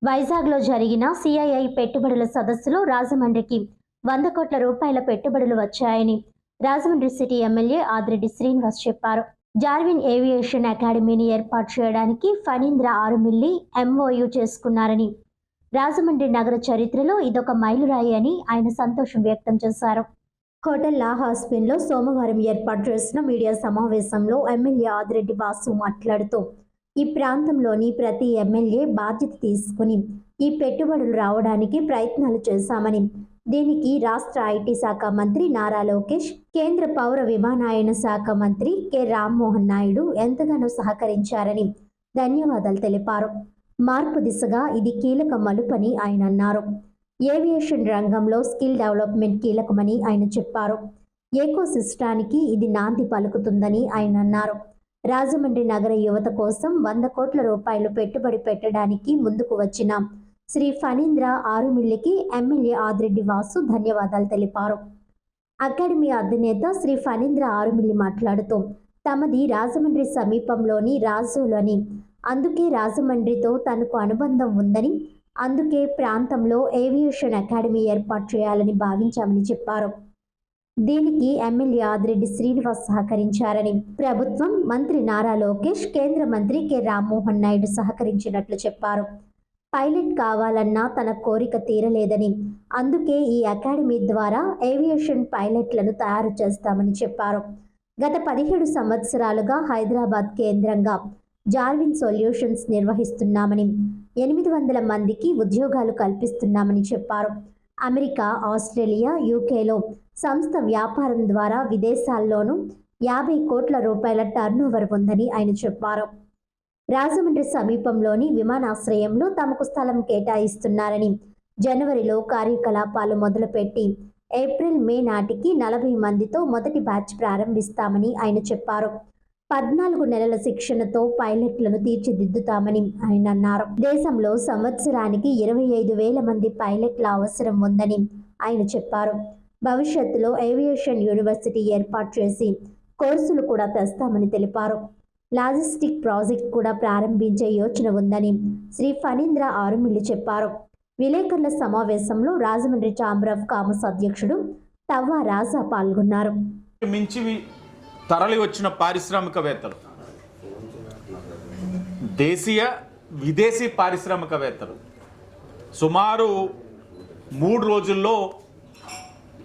వైజాగ్లో జరిగిన సిఐఐ పెట్టుబడుల సదస్సులో రాజమండ్రికి 100 కోట్ల రూపాయల పెట్టుబడులు వచ్చాయని రాజమండ్రి సిటీ ఎమ్మెల్యే ఆదిరెడ్డి శ్రీనివాస్ చెప్పారు. జార్విన్ ఏవియేషన్ అకాడమీని ఏర్పాటు చేయడానికి ఫణీంద్ర 6 మిల్లీ ఎంఓయూ చేసుకున్నారని, రాజమండ్రి నగర చరిత్రలో ఇదొక మైలురాయి అని ఆయన సంతోషం వ్యక్తం చేశారు. హోటల్ లా హాస్పిన్లో సోమవారం ఏర్పాటు చేసిన మీడియా సమావేశంలో ఎమ్మెల్యే ఆదిరెడ్డి వాసు మాట్లాడుతూ, ఈ ప్రాంతంలోని ప్రతి ఎమ్మెల్యే బాధ్యత తీసుకుని ఈ పెట్టుబడులు రావడానికి ప్రయత్నాలు చేశామని, దీనికి రాష్ట్ర ఐటీ శాఖ మంత్రి నారా లోకేష్, కేంద్ర పౌర విమానయాన శాఖ మంత్రి కె రామ్మోహన్ నాయుడు ఎంతగానో సహకరించారని ధన్యవాదాలు తెలిపారు. మార్పు దిశగా ఇది కీలక మలుపని ఆయన అన్నారు. ఏవియేషన్ రంగంలో స్కిల్ డెవలప్మెంట్ కీలకమని ఆయన చెప్పారు. ఎకో సిస్టానికి ఇది నాంది పలుకుతుందని ఆయన అన్నారు. రాజమండ్రి నగర యువత కోసం 100 కోట్ల రూపాయలు పెట్టుబడి పెట్టడానికి ముందుకు వచ్చిన శ్రీ ఫణీంద్ర 6 మిల్లీకి ఎమ్మెల్యే ఆదిరెడ్డి వాసు ధన్యవాదాలు తెలిపారు. అకాడమీ అధినేత శ్రీ ఫణీంద్ర 6 మిల్లీ మాట్లాడుతూ, తమది రాజమండ్రి సమీపంలోని రాజోలని, అందుకే రాజమండ్రితో తనకు అనుబంధం ఉందని, అందుకే ప్రాంతంలో ఏవియేషన్ అకాడమీ ఏర్పాటు చేయాలని భావించామని చెప్పారు. దీనికి ఎమ్మెల్యే ఆదిరెడ్డి శ్రీనివాస్ సహకరించారని, ప్రభుత్వం, మంత్రి నారా లోకేష్, కేంద్ర మంత్రి కె రామ్మోహన్ నాయుడు సహకరించినట్లు చెప్పారు. పైలట్ కావాలన్నా తన కోరిక తీరలేదని, అందుకే ఈ అకాడమీ ద్వారా ఏవియేషన్ పైలట్లను తయారు చేస్తామని చెప్పారు. గత 17 సంవత్సరాలుగా హైదరాబాద్ కేంద్రంగా జార్విన్ సొల్యూషన్స్ నిర్వహిస్తున్నామని, 800 మందికి ఉద్యోగాలు కల్పిస్తున్నామని చెప్పారు. అమెరికా, ఆస్ట్రేలియా, యూకేలో సంస్థ వ్యాపారం ద్వారా విదేశాల్లోనూ 50 కోట్ల రూపాయల టర్నోవర్ ఉందని ఆయన చెప్పారు. రాజమండ్రి సమీపంలోని విమానాశ్రయంలో తమకు స్థలం కేటాయిస్తున్నారని, జనవరిలో కార్యకలాపాలు మొదలుపెట్టి ఏప్రిల్, మే నాటికి 40 మందితో మొదటి బ్యాచ్ ప్రారంభిస్తామని ఆయన చెప్పారు. 14 నెలల శిక్షణతో పైలట్లను తీర్చిదిద్దుతామని ఆయన అన్నారు. దేశంలో సంవత్సరానికి 25,000 మంది పైలట్ల అవసరం ఉందని ఆయన చెప్పారు. భవిష్యత్తులో ఏవియేషన్ యూనివర్సిటీ ఏర్పాటు చేసి కోర్సులు కూడా తెస్తామని తెలిపారు. లాజిస్టిక్ ప్రాజెక్ట్ కూడా ప్రారంభించే యోచన ఉందని శ్రీ ఫణీంద్ర 6 మిల్లీ చెప్పారు. విలేకరుల సమావేశంలో రాజమండ్రి ఛాంబర్ ఆఫ్ కామర్స్ అధ్యక్షుడు తవ్వా రాజా పాల్గొన్నారు. తరలి వచ్చిన పారిశ్రామికవేత్తలు, దేశీయ విదేశీ పారిశ్రామికవేత్తలు సుమారు 3 రోజుల్లో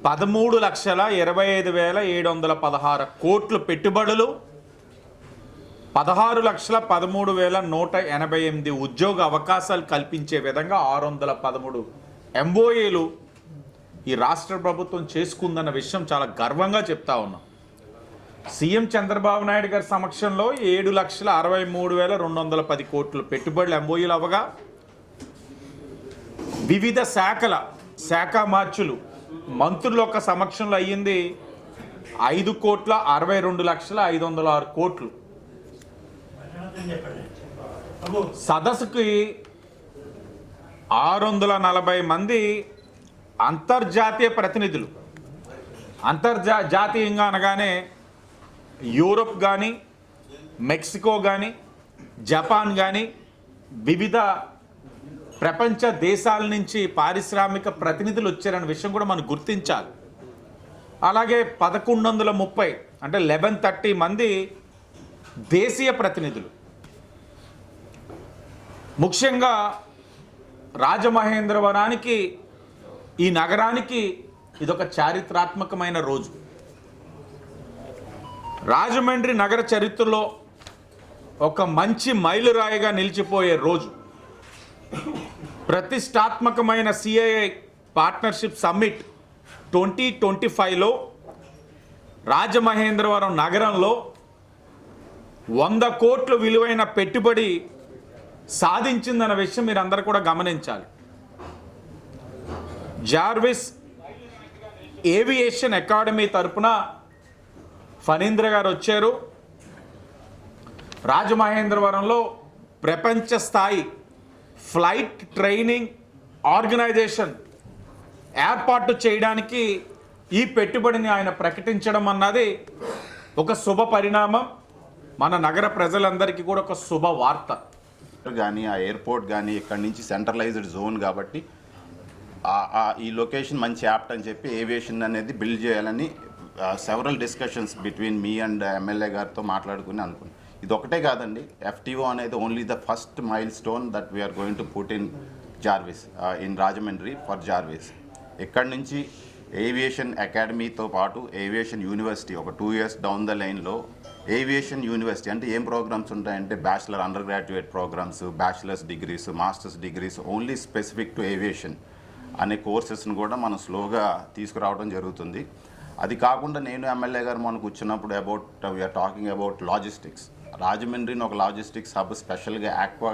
13,25,716 కోట్ల పెట్టుబడులు, 16,13,188 ఉద్యోగ అవకాశాలు కల్పించే విధంగా 613 ఎంఓఏలు ఈ రాష్ట్ర ప్రభుత్వం చేసుకుందన్న విషయం చాలా గర్వంగా చెప్తా ఉన్నాం. సీఎం చంద్రబాబు నాయుడు గారి సమక్షంలో 7,63,210 కోట్లు పెట్టుబడులు ఎంఓయూలు అవ్వగా, వివిధ శాఖ మార్చులు మంత్రుల యొక్క సమక్షంలో అయ్యింది 5,62,506 కోట్లు. సదస్సుకి 640 మంది అంతర్జాతీయ ప్రతినిధులు, జాతీయంగా అనగానే యూరోప్ కానీ, మెక్సికో కానీ, జపాన్ కానీ, వివిధ ప్రపంచ దేశాల నుంచి పారిశ్రామిక ప్రతినిధులు వచ్చారనే విషయం కూడా మనం గుర్తించాలి. అలాగే 1130 అంటే 1130 మంది దేశీయ ప్రతినిధులు. ముఖ్యంగా రాజమహేంద్రవరానికి, ఈ నగరానికి ఇదొక చారిత్రాత్మకమైన రోజు. రాజమండ్రి నగర చరిత్రలో ఒక మంచి మైలురాయిగా నిలిచిపోయే రోజు. ప్రతిష్టాత్మకమైన సిఐఐ పార్ట్నర్షిప్ సమ్మిట్ 2025లో రాజమహేంద్రవరం నగరంలో 100 కోట్ల విలువైన పెట్టుబడి సాధించిందన్న విషయం మీరు అందరూ కూడా గమనించాలి. జార్విస్ ఏవియేషన్ అకాడమీ తరపున ఫణీంద్ర గారు వచ్చారు. రాజమహేంద్రవరంలో ప్రపంచ స్థాయి ఫ్లైట్ ట్రైనింగ్ ఆర్గనైజేషన్ ఏర్పాటు చేయడానికి ఈ పెట్టుబడిని ఆయన ప్రకటించడం అన్నది ఒక శుభ పరిణామం. మన నగర ప్రజలందరికీ కూడా ఒక శుభవార్త. కానీ ఆ ఎయిర్పోర్ట్ కానీ ఇక్కడ నుంచి సెంట్రలైజ్డ్ జోన్ కాబట్టి ఈ లొకేషన్ మంచి యాప్ట్ అని చెప్పి ఏవియేషన్ అనేది బిల్డ్ చేయాలని several discussions between me and MLA గారితో మాట్లాడుకుని అనుకున్నాను. ఇది ఒకటే కాదండి, FTO అనేది only the first milestone that we're going to put in Jarvis, in Rajahmundry for Jarvis. ఇక్కడి నుంచి ఏవియేషన్ అకాడమీతో పాటు ఏవియేషన్ యూనివర్సిటీ ఒక 2 years డౌన్ ద లైన్లో ఏవియేషన్ యూనివర్సిటీ అంటే ఏం ప్రోగ్రామ్స్ ఉంటాయంటే bachelor undergraduate programmes, bachelors degrees, masters degrees only specific to aviation అనే కోర్సెస్ని కూడా మనం స్లోగా తీసుకురావడం జరుగుతుంది. అది కాకుండా నేను ఎమ్మెల్యే గారు మనం కూర్చున్నప్పుడు వీఆర్ టాకింగ్ అబౌట్ లాజిస్టిక్స్. రాజమండ్రిని ఒక లాజిస్టిక్స్ హబ్, స్పెషల్గా ఆక్వా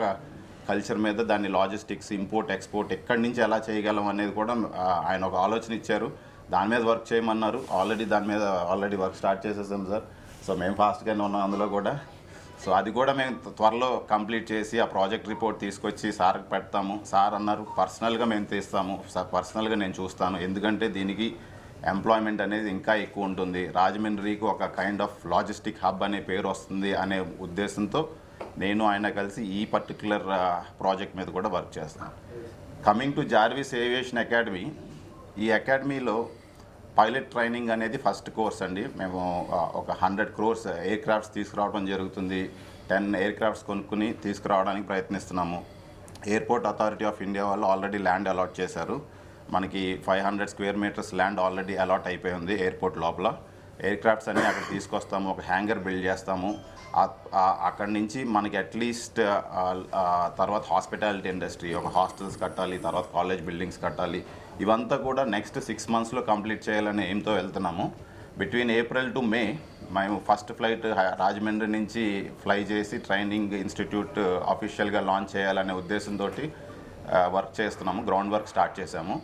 కల్చర్ మీద దాన్ని లాజిస్టిక్స్, ఇంపోర్ట్ ఎక్స్పోర్ట్ ఎక్కడి నుంచి ఎలా చేయగలం అనేది కూడా ఆయన ఒక ఆలోచన ఇచ్చారు. దాని మీద వర్క్ చేయమన్నారు. దాని మీద ఆల్రెడీ వర్క్ స్టార్ట్ చేసేసాం సార్. సో మేము ఫాస్ట్గానే ఉన్నాం అందులో కూడా. సో అది కూడా మేము త్వరలో కంప్లీట్ చేసి ఆ ప్రాజెక్ట్ రిపోర్ట్ తీసుకొచ్చి సార్కి పెడతాము. సార్ అన్నారు పర్సనల్గా మేము తీస్తాము, సార్ పర్సనల్గా నేను చూస్తాను, ఎందుకంటే దీనికి ఎంప్లాయ్మెంట్ అనేది ఇంకా ఎక్కువ ఉంటుంది, రాజమండ్రికి ఒక కైండ్ ఆఫ్ లాజిస్టిక్ హబ్ అనే పేరు వస్తుంది అనే ఉద్దేశంతో నేను ఆయన కలిసి ఈ పర్టికులర్ ప్రాజెక్ట్ మీద కూడా వర్క్ చేస్తాను. Coming to Jarvis aviation academy, ఈ అకాడమీలో పైలట్ ట్రైనింగ్ అనేది ఫస్ట్ కోర్స్ అండి. మేము ఒక 100 crores ఎయిర్ క్రాఫ్ట్స్ తీసుకురావడం జరుగుతుంది. 10 ఎయిర్ క్రాఫ్ట్స్ కొనుక్కుని తీసుకురావడానికి ప్రయత్నిస్తున్నాము. ఎయిర్పోర్ట్ అథారిటీ ఆఫ్ ఇండియా వాళ్ళు ఆల్రెడీ ల్యాండ్ అలాట్ చేశారు. మనకి 500 square meters ల్యాండ్ ఆల్రెడీ అలాట్ అయిపోయి ఉంది ఎయిర్పోర్ట్ లోపల. ఎయిర్ క్రాఫ్ట్స్ అన్నీ అక్కడ తీసుకొస్తాము, ఒక హ్యాంగర్ బిల్డ్ చేస్తాము. అక్కడి నుంచి మనకి అట్లీస్ట్ తర్వాత హాస్పిటాలిటీ ఇండస్ట్రీ, ఒక హాస్టల్స్ కట్టాలి, తర్వాత కాలేజ్ బిల్డింగ్స్ కట్టాలి. ఇవంతా కూడా నెక్స్ట్ 6 monthsలో కంప్లీట్ చేయాలని ఎయిమ్తో వెళ్తున్నాము. బిట్వీన్ April to May మేము ఫస్ట్ ఫ్లైట్ రాజమండ్రి నుంచి ఫ్లై చేసి ట్రైనింగ్ ఇన్స్టిట్యూట్ అఫీషియల్గా లాంచ్ చేయాలనే ఉద్దేశంతో వర్క్ చేస్తున్నాము. గ్రౌండ్ వర్క్ స్టార్ట్ చేసాము.